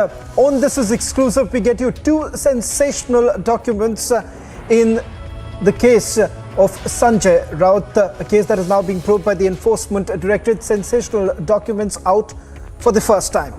On This Is Exclusive, we get you two sensational documents in the case of Sanjay Raut, a case that is now being probed by the Enforcement Directorate. Sensational documents out for the first time.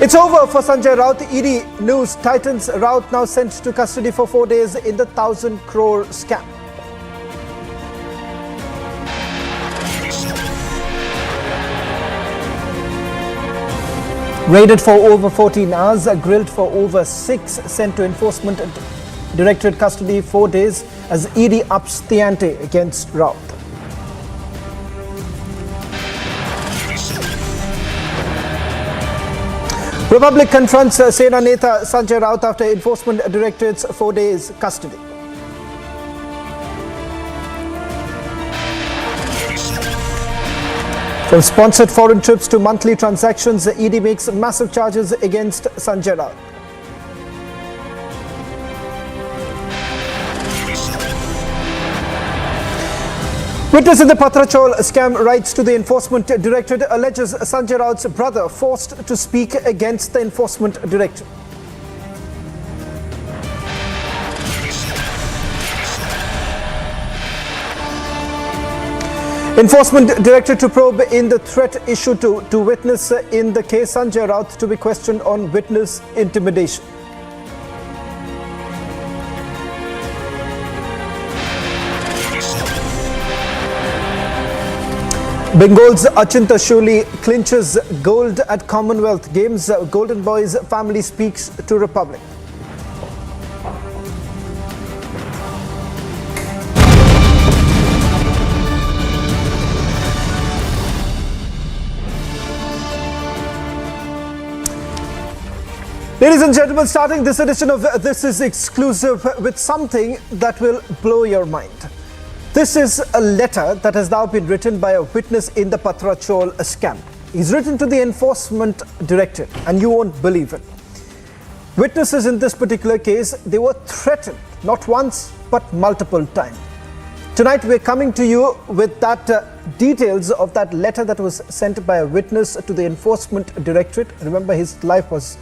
It's over for Sanjay Raut. ED News tightens Raut now sent to custody for 4 days in the 1,000 crore scam. Raided for over 14 hours, grilled for over 6, sent to Enforcement Directorate custody 4 days as ED ups the ante against Raut. Republic confronts Sena Neta Sanjay Raut after Enforcement Directorate's 4 days custody. From sponsored foreign trips to monthly transactions, the ED makes massive charges against Sanjay Raut. Witness in the Patrachol scam writes to the Enforcement Directorate, alleges Sanjay Raut's brother forced to speak against the Enforcement Directorate. Enforcement Directorate to probe in the threat issued to witness in the case Sanjay Raut to be questioned on witness intimidation. Bengal's Achinta Shuli clinches gold at Commonwealth Games. Golden Boys family speaks to Republic. Ladies and gentlemen, starting this edition of This Is Exclusive with something that will blow your mind. This is a letter that has now been written by a witness in the Patrachol scam. He's written to the Enforcement Directorate, and you won't believe it. Witnesses in this particular case, they were threatened, not once, but multiple times. Tonight, we're coming to you with that details of that letter that was sent by a witness to the Enforcement Directorate. Remember, his life was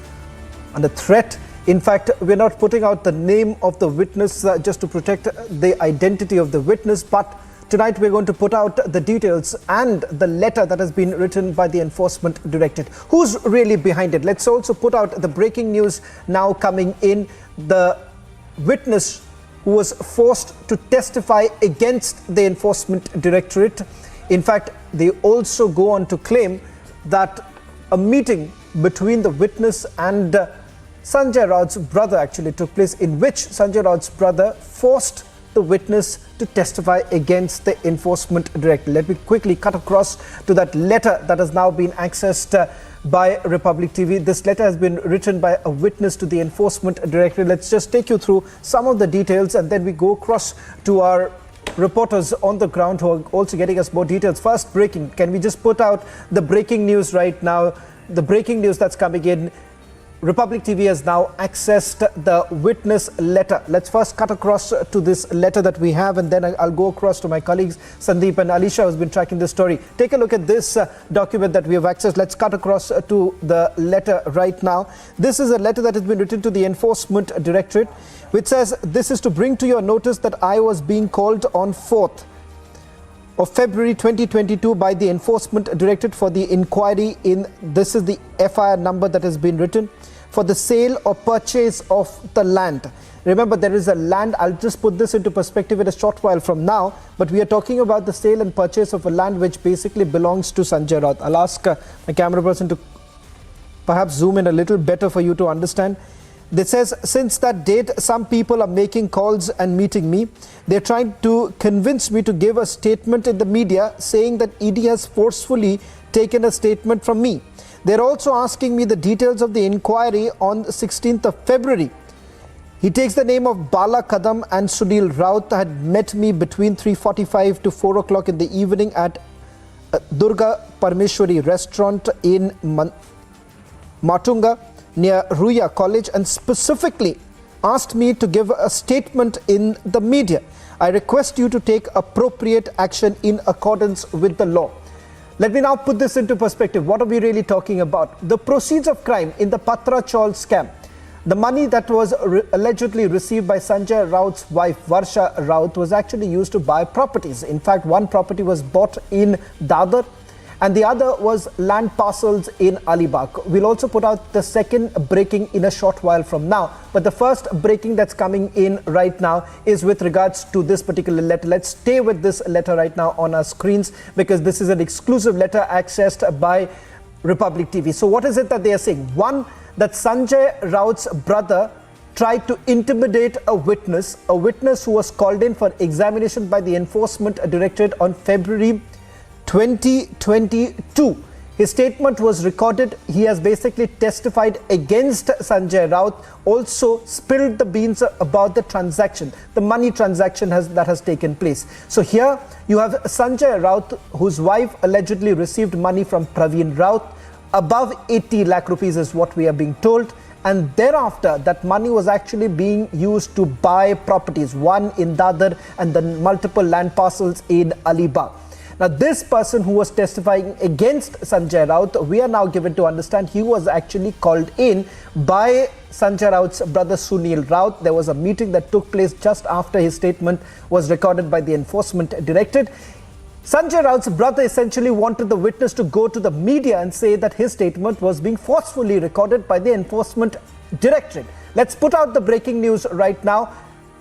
under threat. In fact, we're not putting out the name of the witness just to protect the identity of the witness, but tonight we're going to put out the details and the letter that has been written by the Enforcement Directorate. Who's really behind it? Let's also put out the breaking news now coming in. The witness who was forced to testify against the Enforcement Directorate. In fact, they also go on to claim that a meeting between the witness and Sanjay Raut's brother actually took place, in which Sanjay Raut's brother forced the witness to testify against the Enforcement Directorate. Let me quickly cut across to that letter that has now been accessed by Republic TV. This letter has been written by a witness to the Enforcement Directorate. Let's just take you through some of the details and then we go across to our reporters on the ground who are also getting us more details. First, breaking. Can we just put out the breaking news right now? The breaking news that's coming in. Republic TV has now accessed the witness letter. Let's first cut across to this letter that we have, and then I'll go across to my colleagues Sandeep and Alisha, who's been tracking this story. Take a look at this document that we have accessed. Let's cut across to the letter right now. This is a letter that has been written to the Enforcement Directorate, which says, "This is to bring to your notice that I was being called on 4th of February 2022 by the Enforcement Directorate for the inquiry in," this is the FIR number that has been written, "for the sale or purchase of the land." Remember, there is a land. I'll just put this into perspective in a short while from now, but we are talking about the sale and purchase of a land which basically belongs to Sanjay Raut. I'll ask my camera person to perhaps zoom in a little better for you to understand. It says, "Since that date, some people are making calls and meeting me. They're trying to convince me to give a statement in the media saying that ED has forcefully taken a statement from me. They're also asking me the details of the inquiry on 16th of February. He takes the name of Bala Kadam and Sunil Raut had met me between 3:45 to 4 o'clock in the evening at Durga Parmeshwari restaurant in Matunga, near Ruya College and specifically asked me to give a statement in the media. I request you to take appropriate action in accordance with the law. Let me now put this into perspective. What are we really talking about? The proceeds of crime in the Patra Chawl scam. The money that was allegedly received by Sanjay Raut's wife, Varsha Raut, was actually used to buy properties. In fact, one property was bought in Dadar and the other was land parcels in Alibag. We'll also put out the second breaking in a short while from now. But the first breaking that's coming in right now is with regards to this particular letter. Let's stay with this letter right now on our screens because this is an exclusive letter accessed by Republic TV. So what is it that they are saying? One, that Sanjay Raut's brother tried to intimidate a witness who was called in for examination by the Enforcement Directorate on February 2022. His statement was recorded. He has basically testified against Sanjay Raut, also spilled the beans about the transaction, the money transaction that has taken place. So here you have Sanjay Raut, whose wife allegedly received money from Praveen Raut, above 80 lakh rupees is what we are being told. And thereafter, that money was actually being used to buy properties, one in Dadar and then multiple land parcels in Alibag. Now, this person who was testifying against Sanjay Raut, we are now given to understand he was actually called in by Sanjay Raut's brother Sunil Raut. There was a meeting that took place just after his statement was recorded by the Enforcement Directorate. Sanjay Raut's brother essentially wanted the witness to go to the media and say that his statement was being forcefully recorded by the Enforcement Directorate. Let's put out the breaking news right now.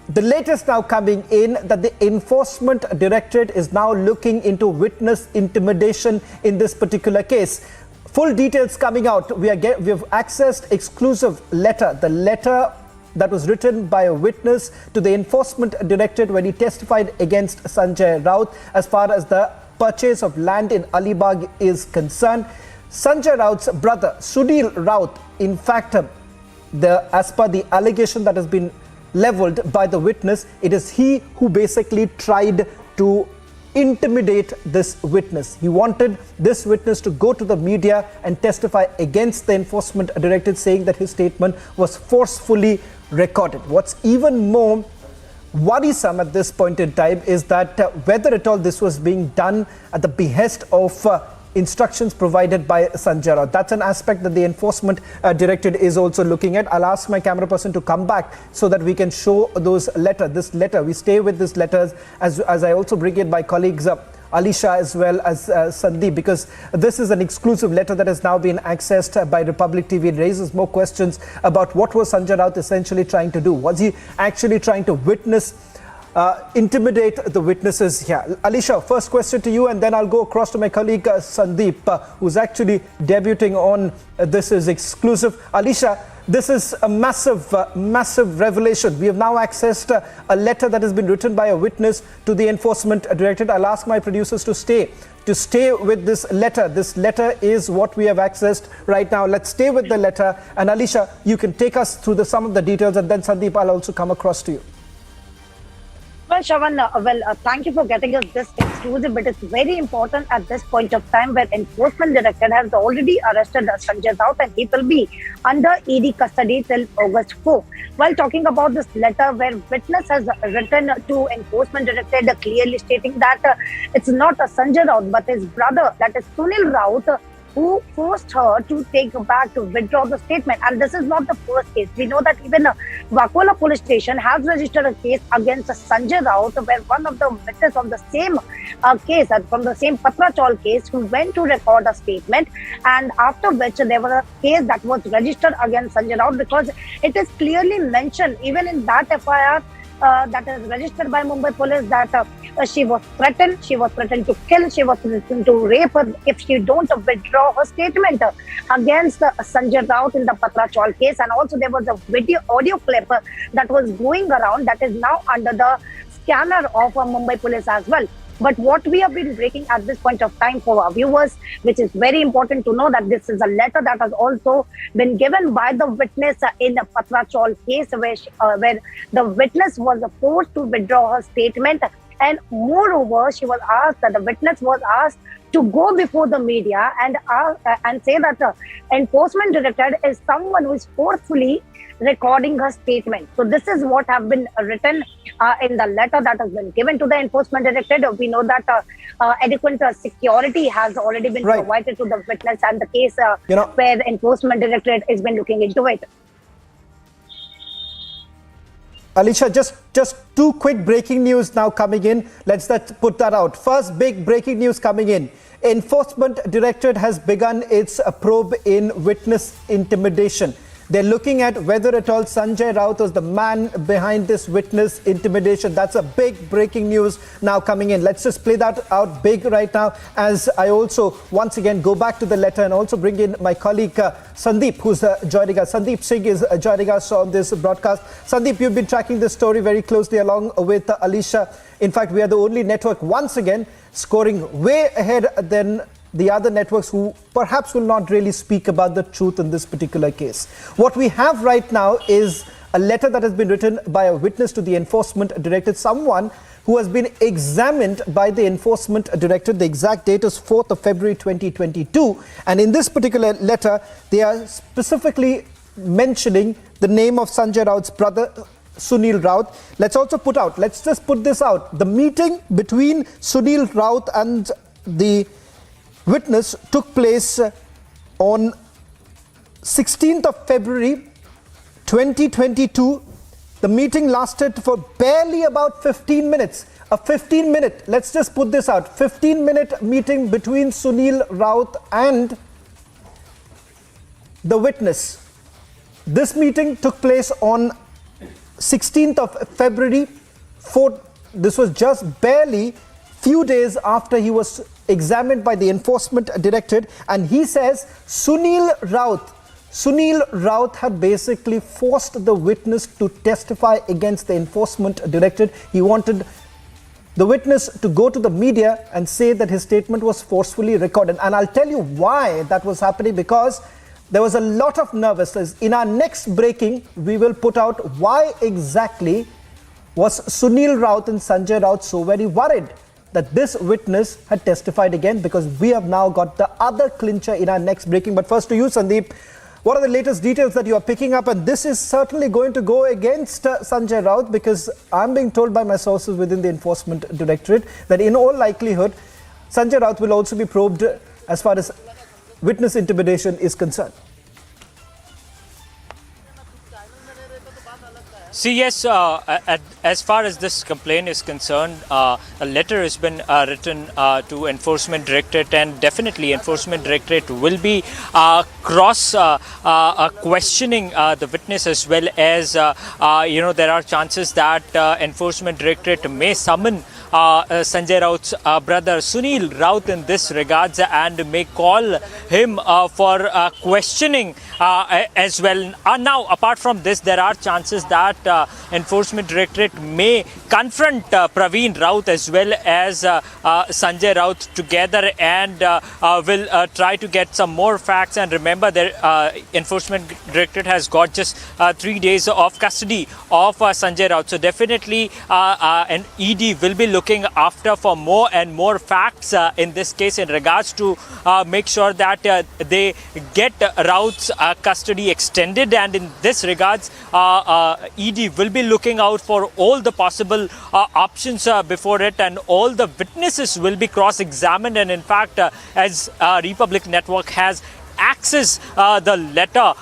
The latest now coming in that the Enforcement Directorate is now looking into witness intimidation in this particular case. Full details coming out. We have accessed exclusive letter, the letter that was written by a witness to the Enforcement Directorate when he testified against Sanjay Raut as far as the purchase of land in Alibag is concerned. Sanjay Raut's brother Sunil Raut, in fact, as per the allegation that has been leveled by the witness, it is he who basically tried to intimidate this witness. He wanted this witness to go to the media and testify against the Enforcement Directorate, saying that his statement was forcefully recorded. What's even more worrisome at this point in time is that whether at all this was being done at the behest of instructions provided by Sanjay Raut. That's an aspect that the Enforcement Directorate is also looking at. I'll ask my camera person to come back so that we can show this letter. We stay with this letters as I also bring in my colleagues Alisha as well as Sandeep, because this is an exclusive letter that has now been accessed by Republic TV. It raises more questions about what was Sanjay Raut essentially trying to do. Was he actually trying to intimidate the witnesses here? Alisha, first question to you, and then I'll go across to my colleague Sandeep, who's actually debuting on This Is Exclusive. Alisha, this is a massive revelation. We have now accessed a letter that has been written by a witness to the Enforcement Directorate. I'll ask my producers to stay with this letter. This letter is what we have accessed right now. Let's stay with the letter. And Alisha, you can take us through some of the details, and then Sandeep, I'll also come across to you. Well, Shravan, thank you for getting us this exclusive, but it's very important at this point of time where Enforcement Directorate has already arrested Sanjay Raut and he will be under ED custody till August 4. While talking about this letter where witness has written to Enforcement Directorate clearly stating that it's not Sanjay Raut but his brother, that is Sunil Raut, who forced her to withdraw the statement. And this is not the first case. We know that even Vakola police station has registered a case against Sanjay Raut, where one of the witnesses of the same case, from the same Patra Chawl case, who went to record a statement, and after which there was a case that was registered against Sanjay Raut, because it is clearly mentioned even in that FIR that is registered by Mumbai police that she was threatened to kill, she was threatened to rape her if she don't withdraw her statement against Sanjay Raut in the Patra Chawl case. And also there was a audio clip that was going around that is now under the scanner of Mumbai police as well. But what we have been breaking at this point of time for our viewers, which is very important to know, that this is a letter that has also been given by the witness in the Patra Chawl case, where the witness was forced to withdraw her statement And moreover, she was asked, that the witness was asked to go before the media and say that the enforcement director is someone who is forcefully recording her statement. So this is what have been written in the letter that has been given to the enforcement director. We know that adequate security has already been provided to the witness and the case where the enforcement directorate has been looking into it. Alisha, just two quick breaking news now coming in. Let's put that out. First big breaking news coming in. Enforcement Directorate has begun its probe in witness intimidation. They're looking at whether at all Sanjay Raut was the man behind this witness intimidation. That's a big breaking news now coming in. Let's just play that out big right now as I also once again go back to the letter and also bring in my colleague Sandeep, who's joining us. Sandeep Singh is joining us on this broadcast. Sandeep, you've been tracking this story very closely along with Alisha. In fact, we are the only network once again scoring way ahead than the other networks who perhaps will not really speak about the truth in this particular case. What we have right now is a letter that has been written by a witness to the enforcement director, someone who has been examined by the enforcement director. The exact date is 4th of February 2022. And in this particular letter, they are specifically mentioning the name of Sanjay Raut's brother, Sunil Raut. Let's just put this out. The meeting between Sunil Raut and the witness took place on 16th of February 2022. The meeting lasted for barely about 15 minutes. A 15-minute, let's just put this out, 15-minute meeting between Sunil Raut and the witness. This meeting took place on 16th of February. This was just barely few days after he was examined by the enforcement directorate, and he says Sunil Raut had basically forced the witness to testify against the enforcement directorate. He wanted the witness to go to the media and say that his statement was forcefully recorded. And I'll tell you why that was happening, because there was a lot of nervousness. In our next breaking, we will put out why exactly was Sunil Raut and Sanjay Raut so very worried that this witness had testified again, because we have now got the other clincher in our next breaking. But first to you, Sandeep, what are the latest details that you are picking up? And this is certainly going to go against Sanjay Raut, because I'm being told by my sources within the enforcement directorate that in all likelihood, Sanjay Raut will also be probed as far as witness intimidation is concerned. See, yes, as far as this complaint is concerned, a letter has been written to Enforcement Directorate, and definitely Enforcement Directorate will be questioning the witness, as well as, there are chances that Enforcement Directorate may summon Sanjay Raut's brother Sunil Raut in this regards, and may call him for questioning as well. Now, apart from this, there are chances that Enforcement Directorate may confront Praveen Raut as well as Sanjay Raut together, and will try to get some more facts. And remember, the Enforcement Directorate has got just 3 days of custody of Sanjay Raut. So definitely an ED will be looking after for more and more facts in this case, in regards to make sure that they get Raut's custody extended. And in this regards, ED will be looking out for all the possible options before it, and all the witnesses will be cross-examined. And in fact, as Republic Network has access the letter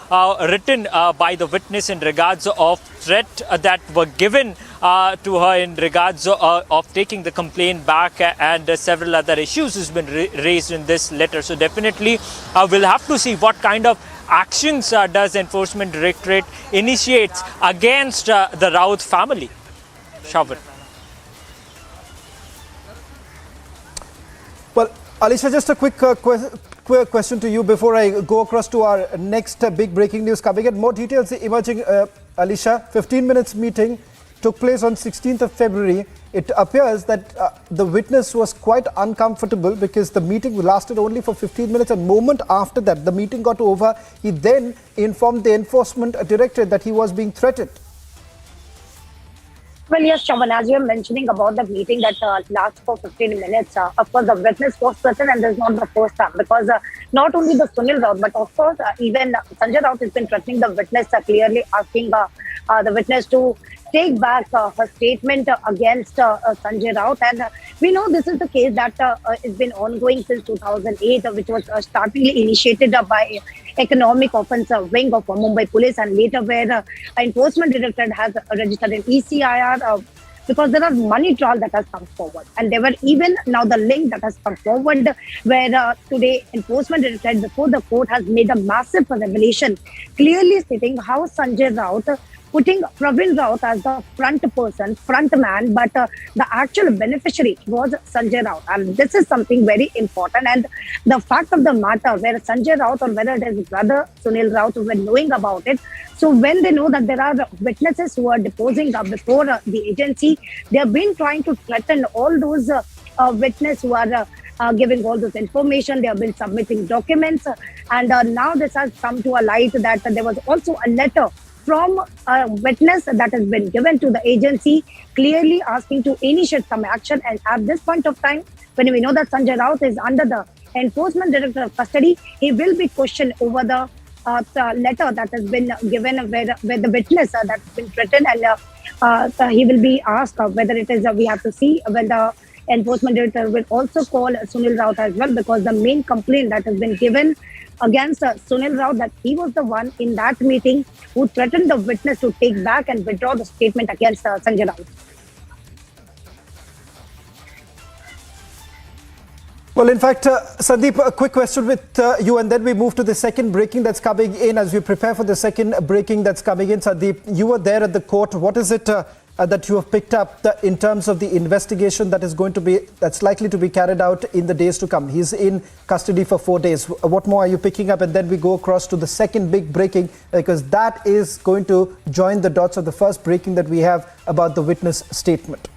written by the witness in regards of threat that were given to her in regards of taking the complaint back, and several other issues has been raised in this letter. So definitely we'll have to see what kind of actions does Enforcement Directorate initiates against the Raut family. Shravan. Well, Alisha, just a quick question to you before I go across to our next big breaking news coming in. More details emerging, Alisha. 15 minutes meeting took place on 16th of February. It appears that the witness was quite uncomfortable because the meeting lasted only for 15 minutes. And moment after that, the meeting got over. He then informed the Enforcement Directorate that he was being threatened. Well, yes, Shaman, as you're mentioning about the meeting that lasts for 15 minutes, of course, the witness was present, and this is not the first time because not only the Sunil Raut, but of course, even Sanjay Raut has been threatening the witness, clearly asking the witness to take back her statement against Sanjay Raut. And we know this is the case that has been ongoing since 2008, which was startingly initiated by Economic Offence Wing of Mumbai Police, and later where Enforcement Directorate has registered an ECIR because there are money trail that has come forward. And there were even now the link that has come forward where today Enforcement Directorate before the court has made a massive revelation clearly stating how Sanjay Raut putting Praveen Raut as the front person, front man, but the actual beneficiary was Sanjay Raut. And this is something very important. And the fact of the matter, where Sanjay Raut or whether it is his brother Sunil Raut who were knowing about it, so when they know that there are witnesses who are deposing before the agency, they have been trying to threaten all those witnesses who are giving all this information. They have been submitting documents. And now this has come to a light that there was also a letter from a witness that has been given to the agency, clearly asking to initiate some action. And at this point of time, when we know that Sanjay Raut is under the Enforcement Director of custody, he will be questioned over the letter that has been given where the witness that has been threatened, and he will be asked whether it is, we have to see when the Enforcement Director will also call Sunil Raut as well, because the main complaint that has been given against Sunil Raut, that he was the one in that meeting who threatened the witness to take back and withdraw the statement against Sanjay Raut. Well, in fact, Sandeep, a quick question with you, and then we move to the second breaking that's coming in. As we prepare for the second breaking that's coming in, Sandeep, you were there at the court. What is it that you have picked up in terms of the investigation that's likely to be carried out in the days to come? He's in custody for 4 days. What more are you picking up? And then we go across to the second big breaking, because that is going to join the dots of the first breaking that we have about the witness statement.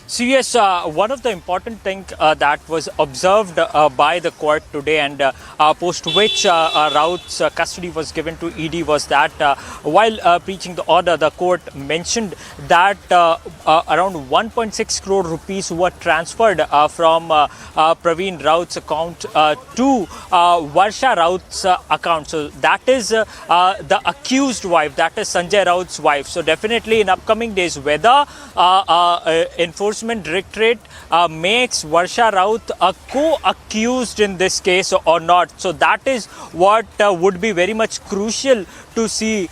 So yes, one of the important things that was observed by the court today, and post which Raut's custody was given to ED, was that while preaching the order, the court mentioned that around 1.6 crore rupees were transferred from Praveen Raut's account to Varsha Raut's account. So that is the accused wife, that is Sanjay Raut's wife. So definitely in upcoming days, whether Enforcement Directorate makes Varsha Raut a co-accused in this case or not. So that is what would be very much crucial to see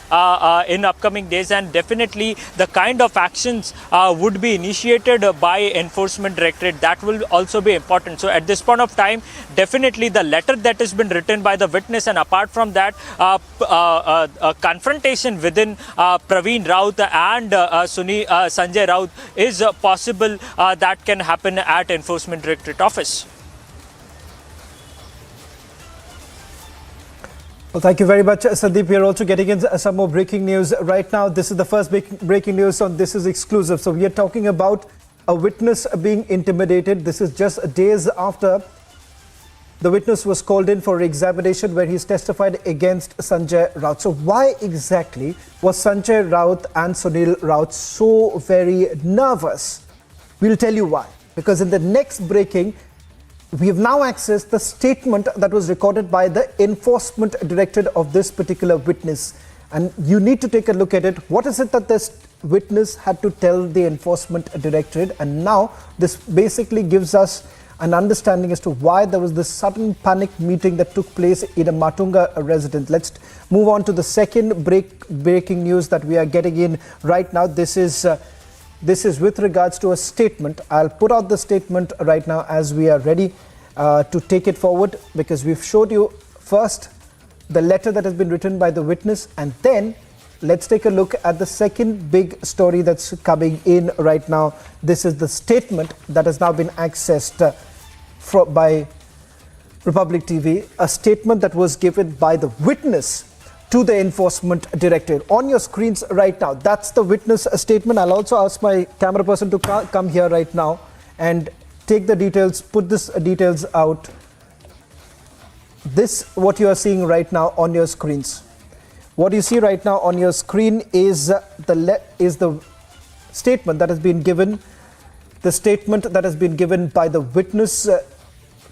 in upcoming days, and definitely the kind of actions would be initiated by Enforcement Directorate. That will also be important. So at this point of time, definitely the letter that has been written by the witness, and apart from that, a confrontation within Praveen Raut and Sanjay Raut is possible that can happen at Enforcement Directorate office. Well, thank you very much, Sandeep. We are also getting in some more breaking news right now. This is the first breaking news on This Is Exclusive. So we are talking about a witness being intimidated. This is just days after the witness was called in for examination, where he's testified against Sanjay Raut. So why exactly was Sanjay Raut and Sunil Raut so very nervous? We'll tell you why. Because in the next breaking, we have now accessed the statement that was recorded by the Enforcement Directorate of this particular witness. And you need to take a look at it. What is it that this witness had to tell the Enforcement Directorate? And now this basically gives us an understanding as to why there was this sudden panic meeting that took place in a Matunga residence. Let's move on to the second breaking news that we are getting in right now. This is with regards to a statement. I'll put out the statement right now as we are ready to take it forward, because we've showed you first the letter that has been written by the witness, and then let's take a look at the second big story that's coming in right now. This is the statement that has now been accessed by Republic TV, a statement that was given by the witness to the Enforcement Directorate. On your screens right now, that's the witness statement. I'll also ask my camera person to come here right now and take the details, put this details out. This, what you are seeing right now on your screens. What you see right now on your screen is the statement that has been given, by the witness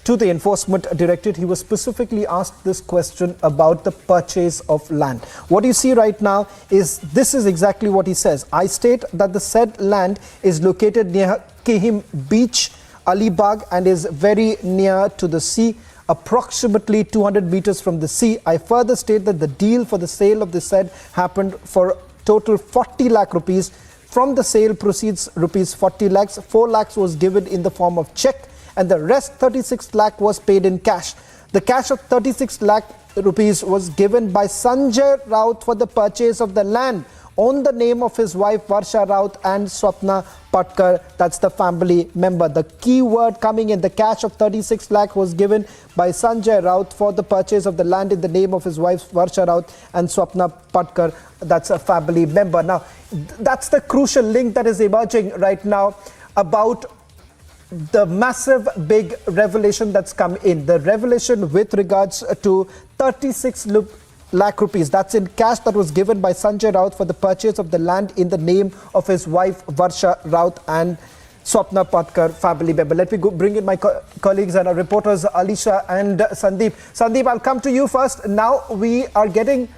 to the enforcement directorate. He was specifically asked this question about the purchase of land. What you see right now is exactly what he says. I state that the said land is located near Kihim Beach, Alibag, and is very near to the sea, approximately 200 meters from the sea. I further state that the deal for the sale of the said happened for total 40 lakh rupees. From the sale proceeds rupees 40 lakhs, 4 lakhs was given in the form of check, and the rest 36 lakh was paid in cash. The cash of 36 lakh rupees was given by Sanjay Raut for the purchase of the land on the name of his wife Varsha Raut and Swapna Patkar, that's the family member. The key word coming in, the cash of 36 lakh was given by Sanjay Raut for the purchase of the land in the name of his wife Varsha Raut and Swapna Patkar, that's a family member. Now, that's the crucial link that is emerging right now about the massive big revelation that's come in. The revelation with regards to 36 lakh rupees, that's in cash, that was given by Sanjay Raut for the purchase of the land in the name of his wife Varsha Raut and Swapna Patkar, family member. Let me bring in my colleagues and our reporters Alisha and Sandeep. Sandeep, I'll come to you first. Now we are getting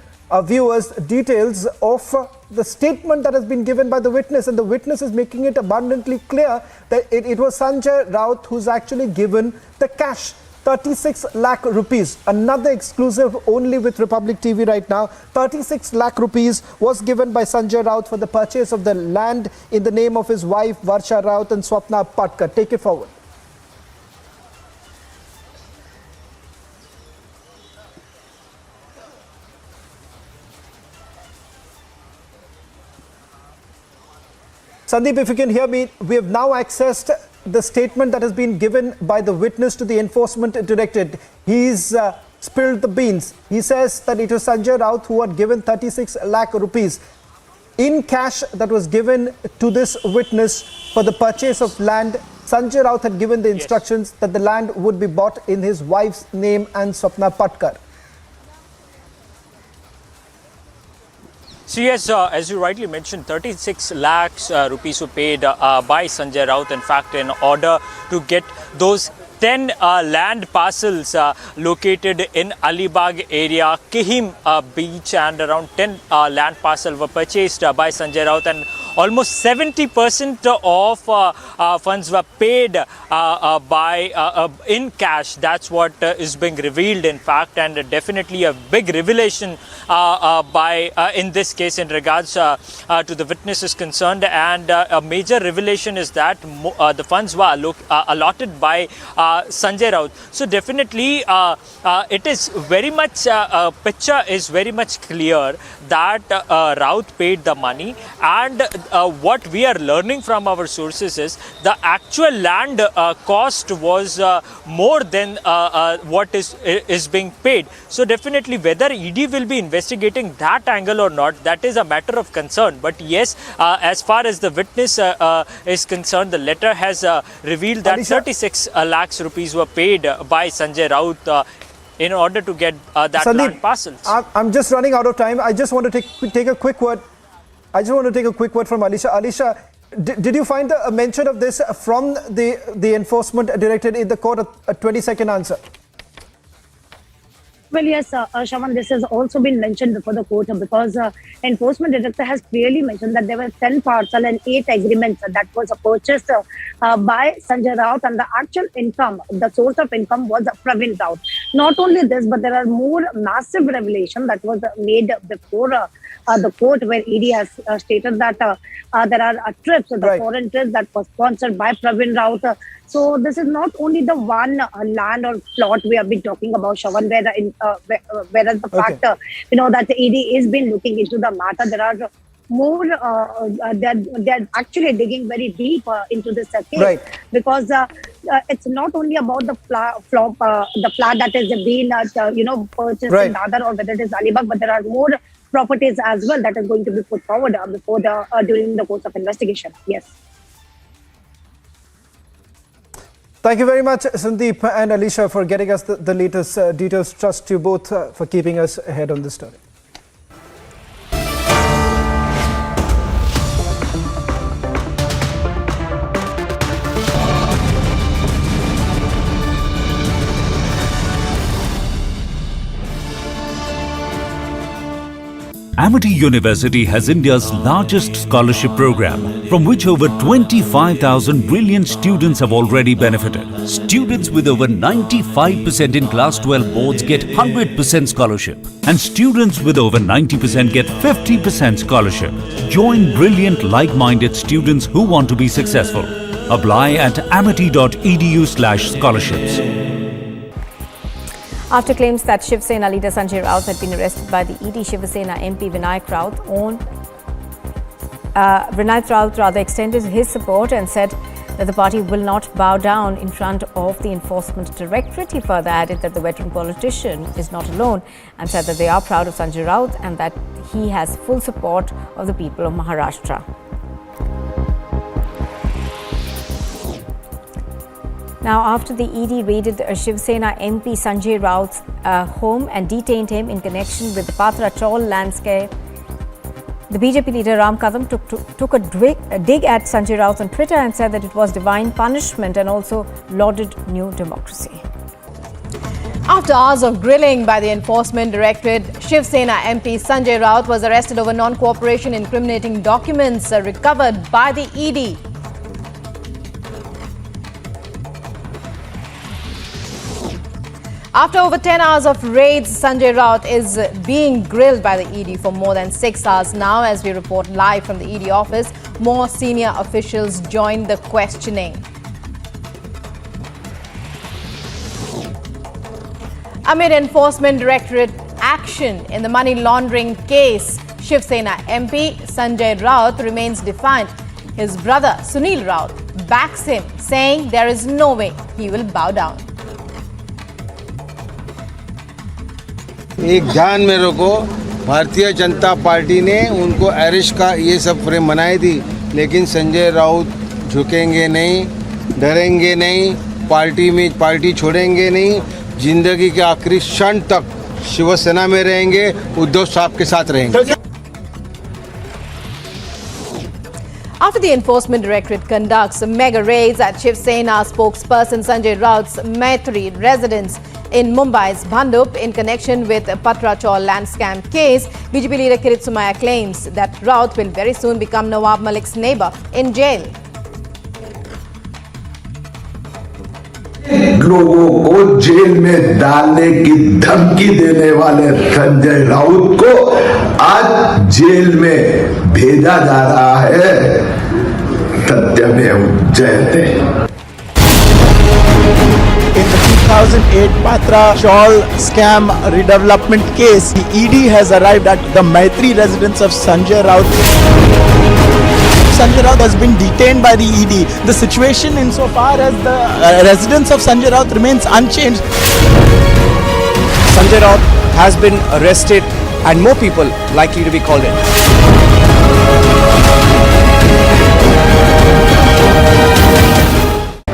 viewers details of the statement that has been given by the witness, and the witness is making it abundantly clear that it was Sanjay Raut who's actually given the cash. 36 lakh rupees, another exclusive only with Republic TV right now. 36 lakh rupees was given by Sanjay Raut for the purchase of the land in the name of his wife Varsha Raut and Swapna Patkar. Take it forward. Sandeep, if you can hear me, we have now accessed the statement that has been given by the witness to the enforcement directorate. He's spilled the beans. He says that it was Sanjay Raut who had given 36 lakh rupees in cash that was given to this witness for the purchase of land. Sanjay Raut had given the instructions that the land would be bought in his wife's name and Swapna Patkar. So yes, as you rightly mentioned, 36 lakhs rupees were paid by Sanjay Raut, in fact, in order to get those 10 land parcels located in Alibag area, Kihim beach, and around 10 land parcels were purchased by Sanjay Raut, and almost 70% of funds were paid in cash. That's what is being revealed, in fact, and definitely a big revelation in this case in regards to the witness is concerned. And a major revelation is that the funds were allotted by Sanjay Raut. So definitely it is very much, picture is very much clear that Raut paid the money, and what we are learning from our sources is the actual land cost was more than what is being paid. So definitely whether ED will be investigating that angle or not, that is a matter of concern. But yes, as far as the witness is concerned, the letter has revealed that 36 lakhs rupees were paid by Sanjay Raut in order to get that Sandeep, land parcels. I'm just running out of time. I just want to take a quick word. I just want to take a quick word from Alisha. Alisha, did you find a mention of this from the enforcement directorate in the court? A 20-second answer. Well, yes, Shaman, this has also been mentioned before the court, because enforcement director has clearly mentioned that there were 10 parcel and 8 agreements that was purchased by Sanjay Raut, and the actual income, the source of income was Pravin Raut. Not only this, but there are more massive revelation that was made before the court, where ED has stated that there are trips, the foreign trips that was sponsored by Pravin Raut. So this is not only the one land or plot we have been talking about, Shawan, whereas the fact, that the ED is been looking into the matter. There are more, they're actually digging very deep into this case, because it's not only about the flat that is being, purchased in Dadar or whether it is Alibag, but there are more properties as well that is going to be put forward before during the course of investigation. Yes. Thank you very much, Sandeep and Alisha, for getting us the latest details. Trust you both for keeping us ahead on this story. Amity University has India's largest scholarship program, from which over 25,000 brilliant students have already benefited. Students with over 95% in Class 12 boards get 100% scholarship, and students with over 90% get 50% scholarship. Join brilliant like-minded students who want to be successful. Apply at amity.edu/scholarships. After claims that Shiv Sena leader Sanjay Raut had been arrested by the ED, Shiv Sena MP Vinayat Raut extended his support and said that the party will not bow down in front of the Enforcement Directorate. He further added that the veteran politician is not alone and said that they are proud of Sanjay Raut and that he has full support of the people of Maharashtra. Now, after the ED raided Shiv Sena MP Sanjay Raut's home and detained him in connection with the Patra Chaul landscape, the BJP leader Ram Kadam took a dig at Sanjay Raut on Twitter and said that it was divine punishment and also lauded New Democracy. After hours of grilling by the Enforcement Directorate, Shiv Sena MP Sanjay Raut was arrested over non-cooperation incriminating documents recovered by the ED. After over 10 hours of raids, Sanjay Raut is being grilled by the ED for more than 6 hours now. As we report live from the ED office, more senior officials joined the questioning. Amid Enforcement Directorate action in the money laundering case, Shiv Sena MP Sanjay Raut remains defiant. His brother Sunil Raut backs him, saying there is no way he will bow down. एक ध्यान में रखो, Bharatiya Janata party ने उनको arrest का ये सब frame बनाई थी, लेकिन संजय राउत झुकेंगे नहीं, डरेंगे नहीं, पार्टी छोड़ेंगे नहीं, जिंदगी के आखिरी क्षण तक शिवसेना में रहेंगे, उद्धव साहब के साथ रहेंगे. After the Enforcement Directorate conducts mega raids at Shiv Sena spokesperson Sanjay Raut's Maitri residence in Mumbai's Bhandup in connection with Patra Chaul land scam case, BJP leader Kirit Somaiya claims that Raut will very soon become Nawab Malik's neighbor in jail. लोगों को jail में डालने की धमकी देने वाले संजय राउत को आज जेल में भेजा जा रहा है. सत्यमेव जयते. In the 2008 Patra Chaul scam redevelopment case, the ED has arrived at the Maitri residence of Sanjay Raut. Sanjay Raut has been detained by the ED. The situation insofar as the residence of Sanjay Raut remains unchanged. Sanjay Raut has been arrested and more people likely to be called in.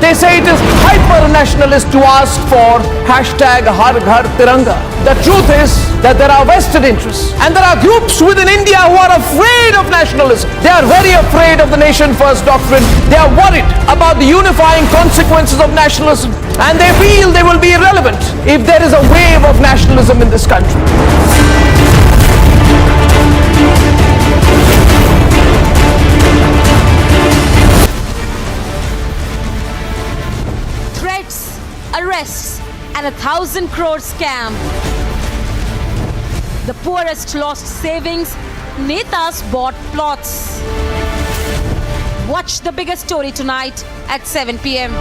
They say it is hyper-nationalist to ask for hashtag Har Ghar Tiranga. The truth is that there are vested interests and there are groups within India who are afraid of nationalism. They are very afraid of the nation first doctrine. They are worried about the unifying consequences of nationalism and they feel they will be irrelevant if there is a wave of nationalism in this country. Arrests and 1,000 crore scam. The poorest lost savings, Netas bought plots. Watch the biggest story tonight at 7 p.m.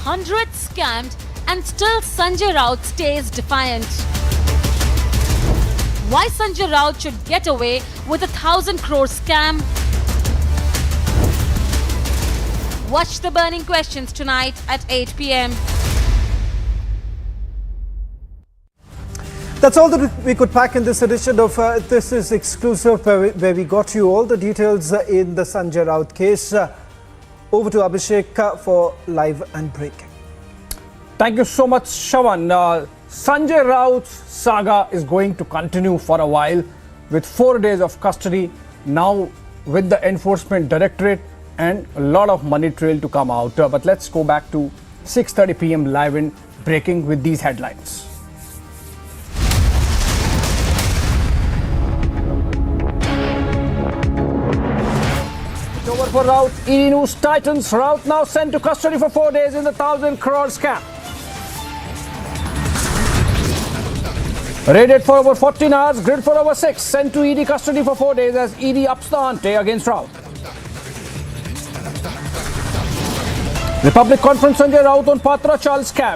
Hundreds scammed and still Sanjay Raut stays defiant. Why Sanjay Raut should get away with 1,000 crore scam? Watch the burning questions tonight at 8 p.m. That's all that we could pack in this edition of This is Exclusive, where we got you all the details in the Sanjay Raut case. Over to Abhishek for live and breaking. Thank you so much, Shawan. Sanjay Raut's saga is going to continue for a while with 4 days of custody, now with the Enforcement Directorate, and a lot of money trail to come out. But let's go back to 6:30 p.m. live in breaking with these headlines. Over for Raut. ED News Titans. Raut now sent to custody for 4 days in the 1,000 crore scam. Raided for over 14 hours, grilled for over 6. Sent to ED custody for 4 days as ED ups the ante against Raut. Republic Conference Sanjay Raut on Patra Chal scam.